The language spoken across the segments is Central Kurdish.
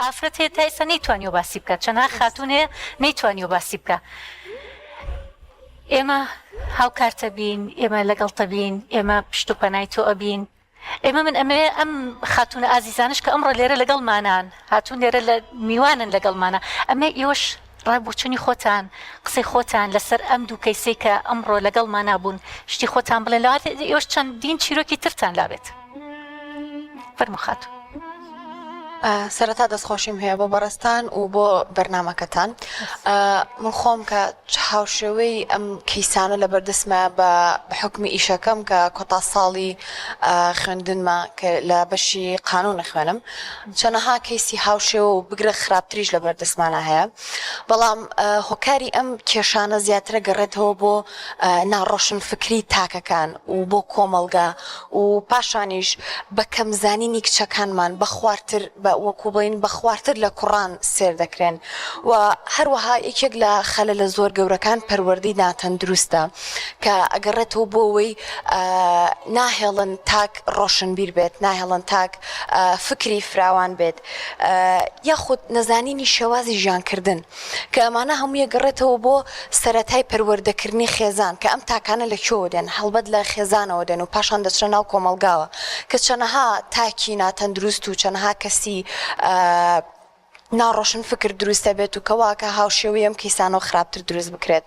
ئافرەت هەیە تا ئێستا نەیتوانی باسی بکات چەندها خاتون هەیە نەیتوانی باسی بکە ئێمە هاوکارتە بین ئێمە لەگەڵتە بین ئێمە پشت و پەنای تۆ ئەبین ئێمە من ئەمەیە ئەم خاتونە ئازیزانش کە ئەمڕۆ لێرە لەگەڵمانان هاتوون لێرە لە میوانن لەگەڵمانە ئەمە ئێوەش ڕابوچنی خۆتان قسەی خۆتان لەسەر ئەم دوو کەیسەی کە ئەمڕۆ لەگەڵمان نابوون شتی خۆتان بڵێن لەوات ئێوەش چەندین چیرۆکی ترتان لابێت فەرموو خاتون سەرەتا دەستخۆشیم هەیە بۆ بەڕستان و بۆ بەرنامەکەتان من خۆم کە هاوشێوەی ئەم کەیسانە لە بەردەستمە بە حکمی ئیشەکەم کە کۆتا ساڵی خوێندنمە کە لە بەشی قانون خوێنم چەنەها کەیسی هاوشێوە و بگرە خراپتریش لە بەردەستمانە هەیە بەڵام هۆکاری ئەم کێشانە زیاترە گەڕێتەوە بۆ ناڕۆشن فکری تاکەکان و بۆ کۆمەلگا و پاشانیش بە کەمزانینی کچەکانمان بە خواردتر وەکو بڵین بە خواردتر لە کوڕان سێر دەکرێن و هەروەها یەکێک لە خەلە لە زۆر گەورەکان پەروەردەی ناتەندروستە کە ئەگەڕێتەوە بۆ ئەوەی ناهێڵن تاک ڕۆشنبیر بێت ناهێڵن تاک فکری فراوان بێت یاخود نەزانینی شێوازی ژیانکردن کە ئەمانە هەموو یەگەڕێتەوە بۆ سەرەتای پەروەردەکردنی خێزان کە ئەم تاکانە لەکوێوە دێن هەڵبەت لە خێزانەوە دێن و پاشان دەچنە ناو کۆمەلگاوە کە چەنەها تاکی ناتەندروست و چەنەها کەسی ناڕۆشن فکر دروستە بێت و کەواکە هاوشێوەی ئەم کەیسانەوە خراپتر دروست بکرێت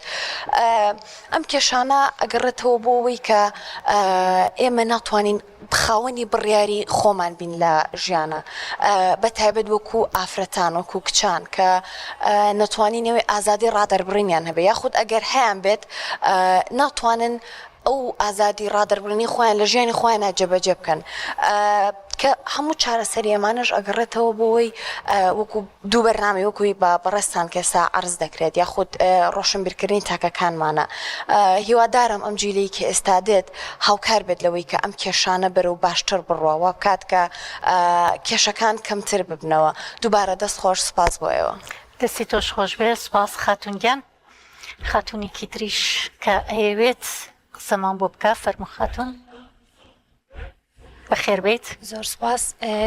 ئەم کێشانە ئەگەڕێتەوە بۆ ئەوەی کە ئێمە ناتوانین خاوەنی بڕیاری خۆمان بین لە ژیانە بە تایبەت وەکو ئافرەتان وەکو کچان کە نەتوانینەوەی ئازادی ڕادەربڕینیان هەبێ یاخود ئەگەر هەیان بێت ناتوانن ئەو ئازادی ڕادەربڕنی خۆیان لە ژیانی خۆیان جێبەجێ بکەن کە هەموو چارەسەری ئەمانش ئەگەڕێتەوە بۆەوەی وەکو دوو بەرنامەی وەکوی بە بەڕێستان کەسا عرض دەکرێت یاخود ڕۆشنبیرکردنی تاکەکانمانە هیوادارم ئەم جیلەی کە ئێستا دێت هاوکار بێت لەوەی کە ئەم کێشانە بەرەو باشتر بڕواوە بکات کە کێشەکان کەمتر ببنەوە دووبارە دەست خۆش سپاس بۆ ئێوە دەستی تۆش خۆش بێ سپاس خاتونگیان خاتونێکی تریش کە ئەیەوێت قسەمان بۆ بکە فەرموو خاتون بەخێر بێت زۆر سپاس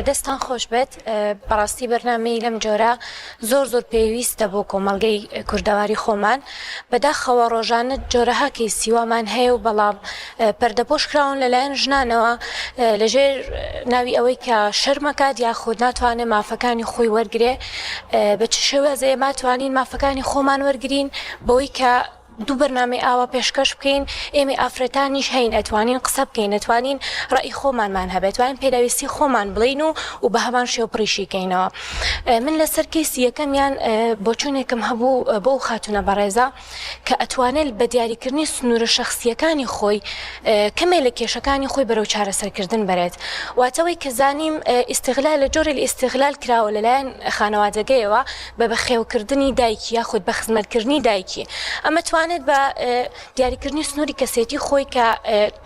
دەستان خۆش بێت بەڕاستی بەرنامەی لەم جۆرە زۆر پێویستە بۆ کۆمەڵگەی کوردەواری خۆمان بەداخەوە ڕۆژانە جۆرەها کەیسیوامان هەیە و بەڵام پەردەپۆش کراون لەلایەن ژنانەوە لەژێر ناوی ئەوەی کە شەرمەکات یاخود ناتوانێت مافەکانی خۆی وەرگێ بە چ شێوازەیە ماتوانین مافەکانی خۆمان وەرگین بەوەی کە دوو بەرنامەی ئاوا پێشکەش بکەین ئێمە ئافرەتانیش هەین ئەتوانین قسە بکەین ئەتوانین ڕێی خۆمانمان هەبێت توانین پێداویستی خۆمان بڵین و بە هەمان شێو پڕیشیکەینەوە من لەسەر کەسی یەکەمیان بۆ چوونێکم هەبوو بۆ خاتونە بەڕێزە کە ئەتوانێت بە دیاریکردنی سنوورە شەخصیەکانی خۆی کەمێ لە کێشەکانی خۆی بەرەو چارەسەرکردن بەرێت واتەوەی کە زانیم ئیستیغلال لە جۆرە ئیستیغلال کراوە لەلایەن خانەوادەگەیەوە بە بەخێوکردنی دایکی یاخود بە خزمەتکردنی دایکی ئەمە بە دیاریکردنی سنووری کەسێتی خۆی کە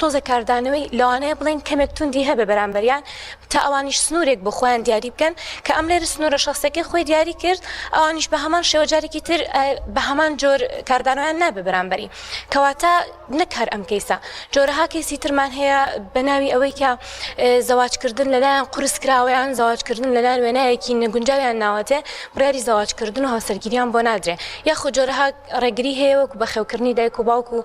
تۆزە کاردانەوەی لەوانەیە بڵین کەمێک توندی هەبێ بەرامبەریان تا ئەوانیش سنوورێک بۆ خۆیان دیاری بکەن کە ئەم لێرە سنوورە شخصەکەی خۆی دیاری کرد ئەوانیش بە هەمان شێوە جارێکی تر بە هەمان جۆر کاردانیان نابێ بەرامبەری کەواتە نەکار ئەم کەیسە جۆرەها کەیسی ترمان هەیە بە ناوی ئەوەی کە زەواجکردن لەلایەن قورسکراوەیان زەواجکردن لەلایەن وێنایەکی نەگونجاویان ناوەتێ بڕیاری زەواجکردن و هاوسەرگیریان بۆ نادرێ یاخود جۆرەها ڕێگری هەیە وەکو بەخێوکردنی دایک و باوکو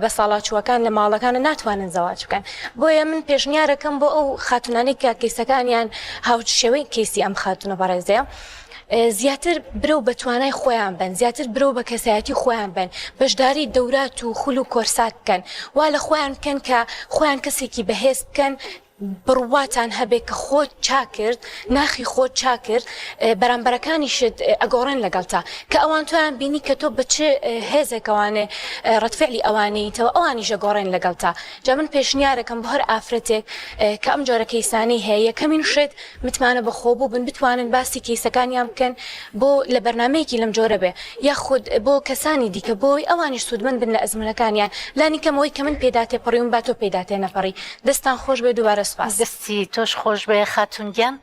بە ساڵاچووەکان لە ماڵەکانە ناتوانن زەواج بکەن بۆیە من پێشنیارەکەم بۆ ئەو خاتونانەی کە کەیسەکانیان هاوشێوەی کەیسی ئەم خاتونە بەڕێزەیە زیاتر برەو بە توانای خۆیان بن زیاتر برەو بە کەسایەتی خۆیان بن بەشداری دەورات و خول و کۆرسات بکەن وا لە خۆیان بکەن کە خۆیان کەسێکی بەهێز بکەن بڕواتان هەبێ کە خۆت چاکرد ناخی خۆت چاکرد بەرامبەرەکانیشت ئەگۆڕێن لەگەڵتا کە ئەوان تویان بینی کە تۆ بە چ هێزێکەوانێ ڕەتفعلی ئەوانەیتەوە ئەوانیش ئەگۆڕێن لەگەڵتا جا من پێشنیارەکەم بۆ هەر ئافرەتێک کە ئەم جۆرە کەیسانەی هەیە یەکەمین شت متمانە بەخۆبوو بن بتوانن باسی کەیسەکانیان بکەن بۆ لە بەرنمەیەکی لەم جۆرە بێ یاخود بۆ کەسانی دیکە بۆی ئەوانیش سوودمەند بن لە ئەزمونەکانیان لانی کەمەوەی کە من پێداتێ پەڕیون با تۆ پێداتێ نەپەڕی دەستان خۆش بێ دووبارە دەستی تۆش خۆش بێ خاتونگیان